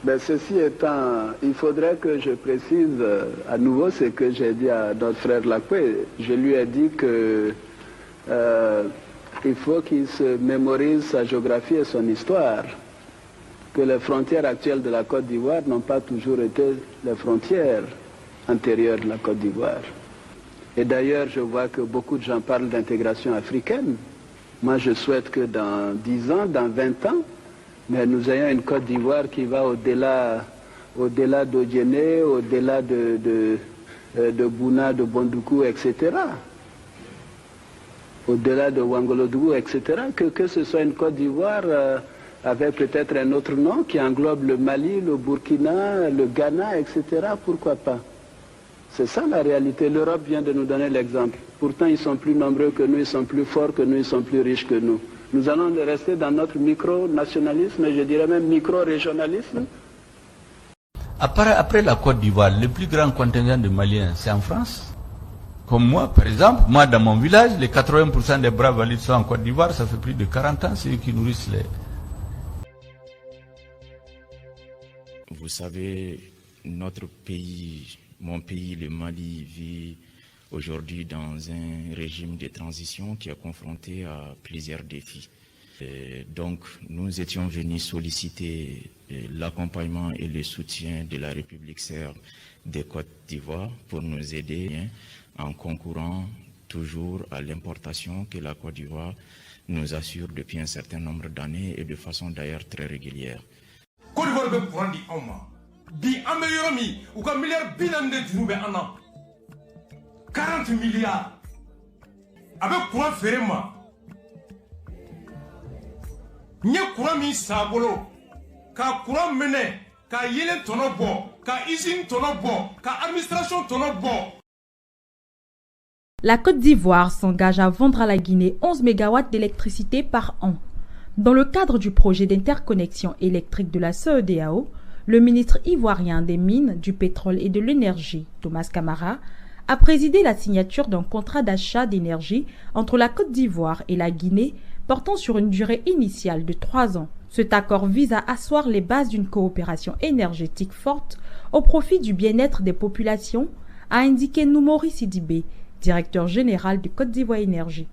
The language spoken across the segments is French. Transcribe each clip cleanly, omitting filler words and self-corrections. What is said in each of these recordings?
Ben, ceci étant, il faudrait que je précise à nouveau ce que j'ai dit à notre frère Lacoué. Je lui ai dit que il faut qu'il se mémorise sa géographie et son histoire, que les frontières actuelles de la Côte d'Ivoire n'ont pas toujours été les frontières antérieures de la Côte d'Ivoire. Et d'ailleurs, je vois que beaucoup de gens parlent d'intégration africaine. Moi, je souhaite que dans 10 ans, dans 20 ans, mais nous ayons une Côte d'Ivoire qui va au-delà d'Odiéné, au-delà de Bouna, de Bondoukou, etc. Au-delà de Ouangolodougou, etc. Que ce soit une Côte d'Ivoire avec peut-être un autre nom qui englobe le Mali, le Burkina, le Ghana, etc. Pourquoi pas? C'est ça la réalité. L'Europe vient de nous donner l'exemple. Pourtant, ils sont plus nombreux que nous, ils sont plus forts que nous, ils sont plus riches que nous. Nous allons rester dans notre micro-nationalisme, je dirais même micro-régionalisme. Après la Côte d'Ivoire, le plus grand contingent de Maliens, c'est en France. Comme moi, par exemple, moi dans mon village, les 80% des braves valides sont en Côte d'Ivoire, ça fait plus de 40 ans, c'est eux qui nourrissent les... Vous savez, notre pays, mon pays, le Mali, vit aujourd'hui dans un régime de transition qui est confronté à plusieurs défis. Donc, nous étions venus solliciter l'accompagnement et le soutien de la République serbe des Côtes d'Ivoire pour nous aider en concourant toujours à l'importation que la Côte d'Ivoire nous assure depuis un certain nombre d'années et de façon d'ailleurs très régulière. Côte d'Ivoire veut prendre du Oma. Bi Améliorami, ou qu'un milliard bilan de Djoubé en an. 40 milliards. Avec courant ferré, il y a courant mis sabolo. Ka courant mené, ka yele tonobo, ka usine tonobo, ka administration tonobo. La Côte d'Ivoire s'engage à vendre à la Guinée 11 MW d'électricité par an. Dans le cadre du projet d'interconnexion électrique de la CEDEAO, le ministre ivoirien des Mines, du Pétrole et de l'Énergie, Thomas Camara, a présidé la signature d'un contrat d'achat d'énergie entre la Côte d'Ivoire et la Guinée portant sur une durée initiale de 3 ans. Cet accord vise à asseoir les bases d'une coopération énergétique forte au profit du bien-être des populations, a indiqué Noumouri Sidibé, directeur général de Côte d'Ivoire Énergie.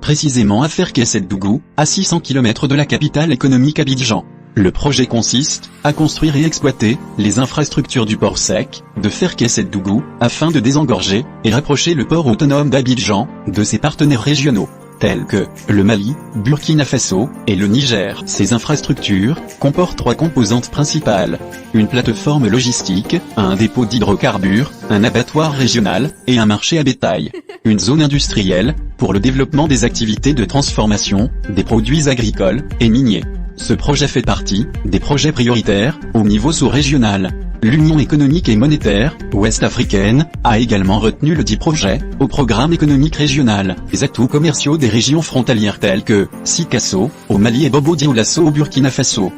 Précisément à Ferkesset-Dougou, à 600 km de la capitale économique Abidjan. Le projet consiste à construire et exploiter les infrastructures du port sec de Ferkesset-Dougou afin de désengorger et rapprocher le port autonome d'Abidjan de ses partenaires régionaux, tels que le Mali, Burkina Faso et le Niger. Ces infrastructures comportent 3 composantes principales: une plateforme logistique, un dépôt d'hydrocarbures, un abattoir régional et un marché à bétail. Une zone industrielle pour le développement des activités de transformation des produits agricoles et miniers. Ce projet fait partie des projets prioritaires au niveau sous-régional. L'Union économique et monétaire ouest-africaine a également retenu le dit projet au programme économique régional. Les atouts commerciaux des régions frontalières telles que Sikasso au Mali et Bobo Dioulasso au Burkina Faso